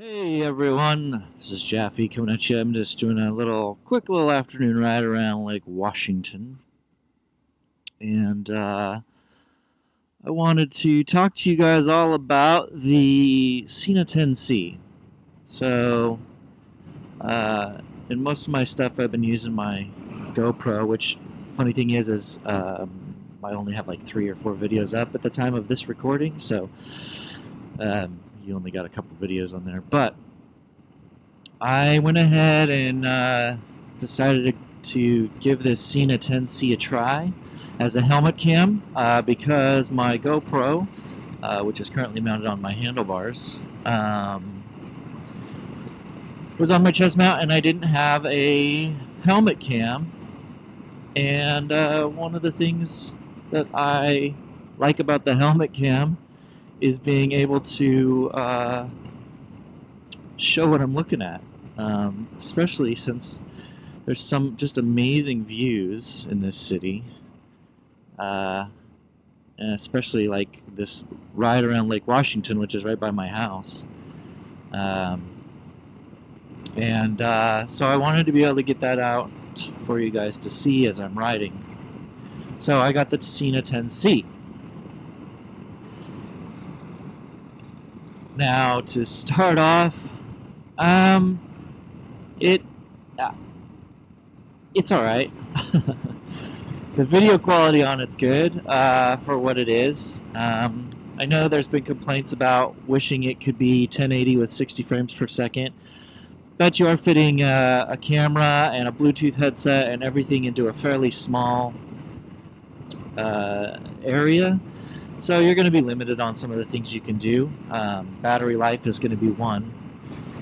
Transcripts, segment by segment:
Hey everyone, this is Jaffe coming at you. I'm just doing a quick little afternoon ride around Lake Washington, and I wanted to talk to you guys all about the Sena 10C. So, in most of my stuff, I've been using my GoPro, which funny thing is I only have like 3 or 4 videos up at the time of this recording, so you only got a couple videos on there, but I went ahead and decided to give this Sena 10C a try as a helmet cam because my GoPro, which is currently mounted on my handlebars, was on my chest mount and I didn't have a helmet cam. And one of the things that I like about the helmet cam is being able to show what I'm looking at, especially since there's some just amazing views in this city, and especially like this ride around Lake Washington, which is right by my house. So I wanted to be able to get that out for you guys to see as I'm riding. So I got the Sena 10C. Now, to start off, it's all right. The video quality on it's good for what it is. I know there's been complaints about wishing it could be 1080 with 60 frames per second, but you are fitting a camera and a Bluetooth headset and everything into a fairly small area. So you're going to be limited on some of the things you can do. Battery life is going to be one.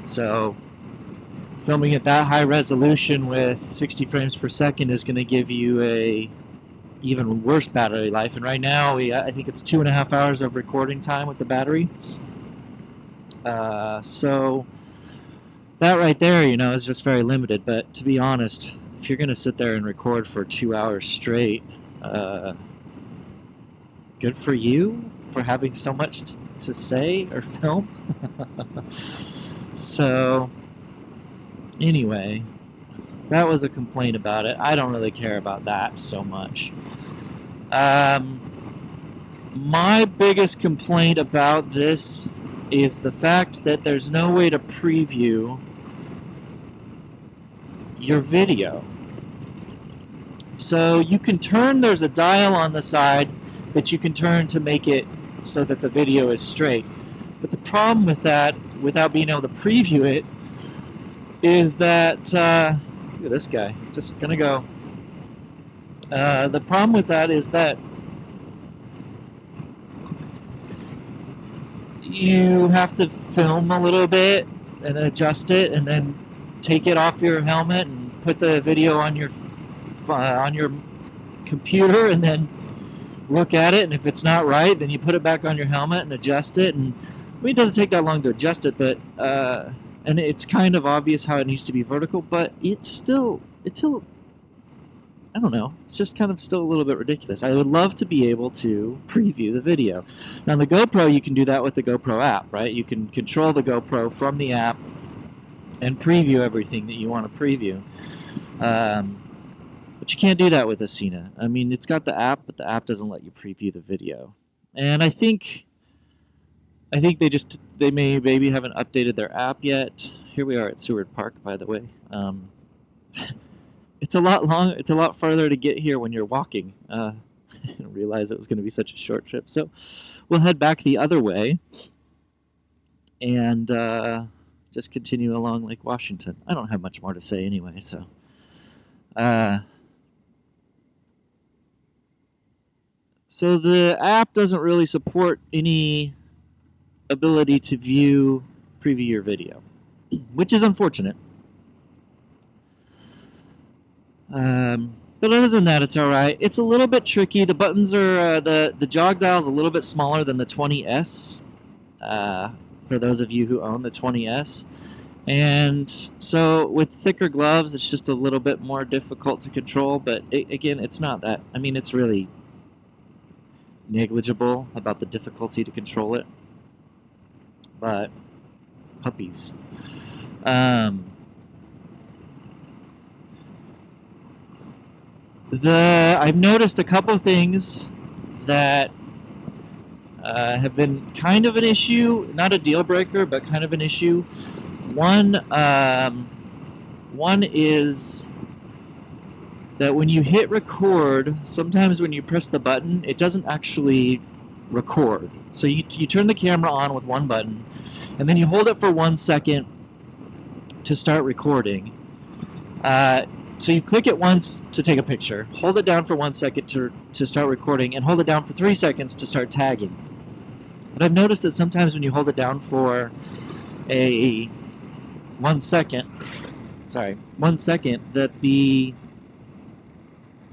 So filming at that high resolution with 60 frames per second is going to give you a even worse battery life. And right now, I think it's 2.5 hours of recording time with the battery. So that right there, is just very limited. But to be honest, if you're going to sit there and record for 2 hours straight, good for you for having so much to say or film. So anyway, that was a complaint about it. I don't really care about that so much. My biggest complaint about this is the fact that there's no way to preview your video. So you can turn, there's a dial on the side that you can turn to make it so that the video is straight. But the problem with that, without being able to preview it, is that, look at this guy, just gonna go. The problem with that is that you have to film a little bit and adjust it and then take it off your helmet and put the video on your computer and then look at it, and if it's not right, then you put it back on your helmet and adjust it. And I mean, it doesn't take that long to adjust it, but and it's kind of obvious how it needs to be vertical, but it's still I don't know, it's just kind of still a little bit ridiculous. I would love to be able to preview the video. Now on the GoPro, you can do that with the GoPro app, right? You can control the GoPro from the app and preview everything that you want to preview. But you can't do that with a Sena. I mean, it's got the app, but the app doesn't let you preview the video. And I think they maybe haven't updated their app yet. Here we are at Seward Park, by the way. It's a lot farther to get here when you're walking. I didn't realize it was going to be such a short trip. So we'll head back the other way and just continue along Lake Washington. I don't have much more to say anyway, so. So the app doesn't really support any ability to preview your video, which is unfortunate. But other than that, it's all right. It's a little bit tricky. The buttons are the jog dial is a little bit smaller than the 20S. For those of you who own the 20S, and so with thicker gloves, it's just a little bit more difficult to control. But again, it's not that. I mean, it's really negligible about the difficulty to control it. But puppies. I've noticed a couple things that have been kind of an issue, not a deal breaker, but kind of an issue. One is that when you hit record, sometimes when you press the button, it doesn't actually record. So you turn the camera on with one button, and then you hold it for 1 second to start recording. So you click it once to take a picture, hold it down for 1 second to start recording, and hold it down for 3 seconds to start tagging. But I've noticed that sometimes when you hold it down for 1 second, that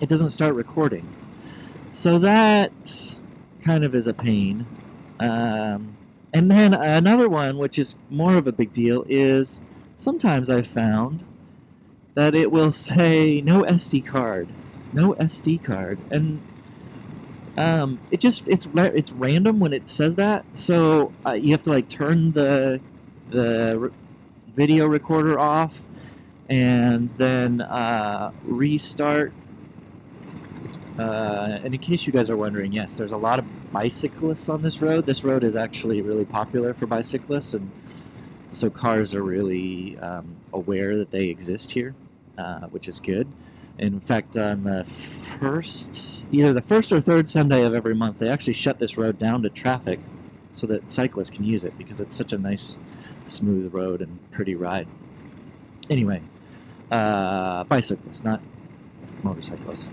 it doesn't start recording. So that kind of is a pain. And then another one, which is more of a big deal, is sometimes I've found that it will say no SD card, and it's random when it says that. So you have to like turn the video recorder off and then restart. And in case you guys are wondering, yes, there's a lot of bicyclists on this road. This road is actually really popular for bicyclists, and so cars are really aware that they exist here, which is good. In fact, on the either the first or third Sunday of every month, they actually shut this road down to traffic so that cyclists can use it, because it's such a nice, smooth road and pretty ride. Anyway, bicyclists, not motorcyclists.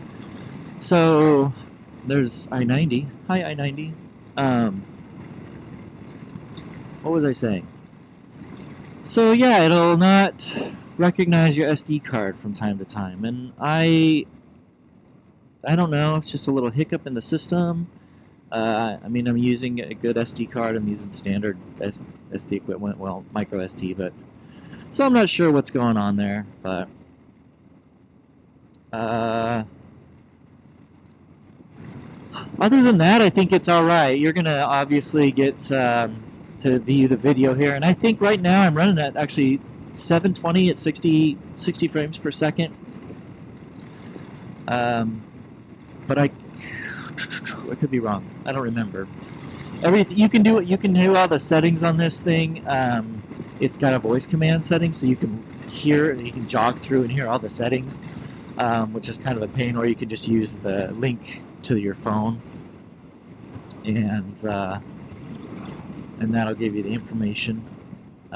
So there's I-90. Hi, I-90. What was I saying? So yeah, it'll not recognize your SD card from time to time, and I don't know, it's just a little hiccup in the system. I mean, I'm using a good SD card. I'm using standard SD equipment, well, micro SD, but so I'm not sure what's going on there, but other than that, I think it's all right. You're gonna obviously get to view the video here, and I think right now I'm running at actually 720 at 60 frames per second. But I could be wrong. I don't remember. You can do all the settings on this thing. It's got a voice command setting, so you can jog through and hear all the settings, which is kind of a pain. Or you can just use the link to your phone, and that'll give you the information.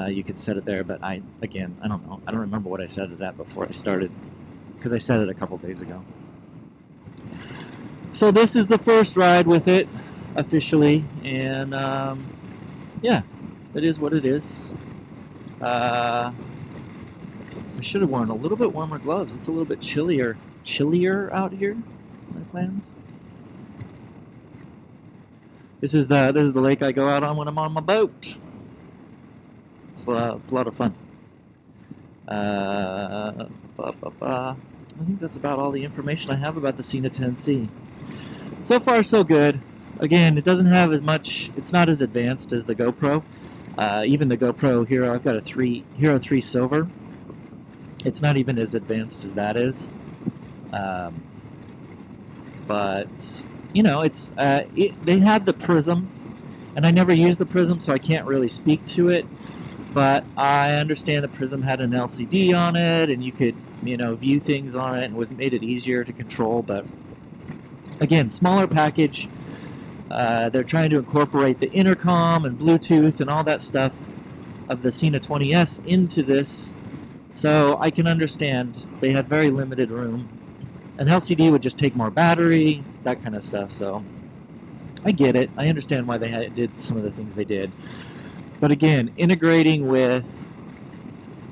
You could set it there, but I don't know. I don't remember what I set it at before I started, because I set it a couple days ago. So this is the first ride with it, officially, and yeah, it is what it is. I should have worn a little bit warmer gloves. It's a little bit chillier out here than I planned. This is the lake I go out on when I'm on my boat. It's a lot of fun. I think that's about all the information I have about the Sena 10C. So far, so good. Again, it doesn't have as much. It's not as advanced as the GoPro. Even the GoPro Hero, I've got a Hero 3 Silver. It's not even as advanced as that is. But you know, they had the Prism, and I never used the Prism, so I can't really speak to it. But I understand the Prism had an LCD on it, and you could, view things on it, and made it easier to control. But again, smaller package. They're trying to incorporate the intercom and Bluetooth and all that stuff of the Sena 20S into this, so I can understand they had very limited room. An LCD would just take more battery, that kind of stuff. So I get it. I understand why they did some of the things they did. But again, integrating with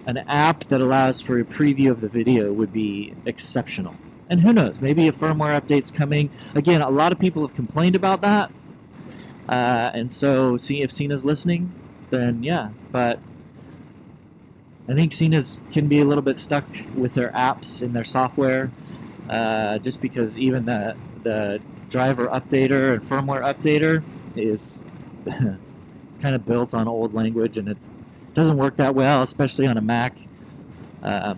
an app that allows for a preview of the video would be exceptional. And who knows, maybe a firmware update's coming. Again, a lot of people have complained about that. And so, see if Sena's listening, then yeah. But I think Sena's can be a little bit stuck with their apps and their software, just because even the driver updater and firmware updater is it's kind of built on old language, and it doesn't work that well, especially on a Mac. I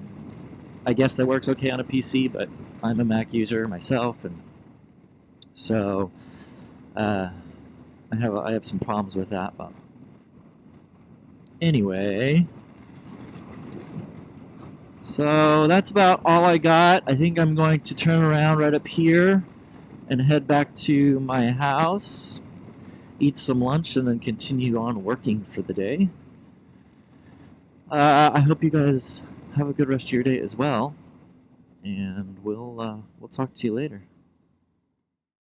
guess that works okay on a PC, but I'm a Mac user myself, and so I have some problems with that. But anyway, so that's about all I got. I think I'm going to turn around right up here and head back to my house, eat some lunch, and then continue on working for the day. I hope you guys have a good rest of your day as well, and we'll talk to you later.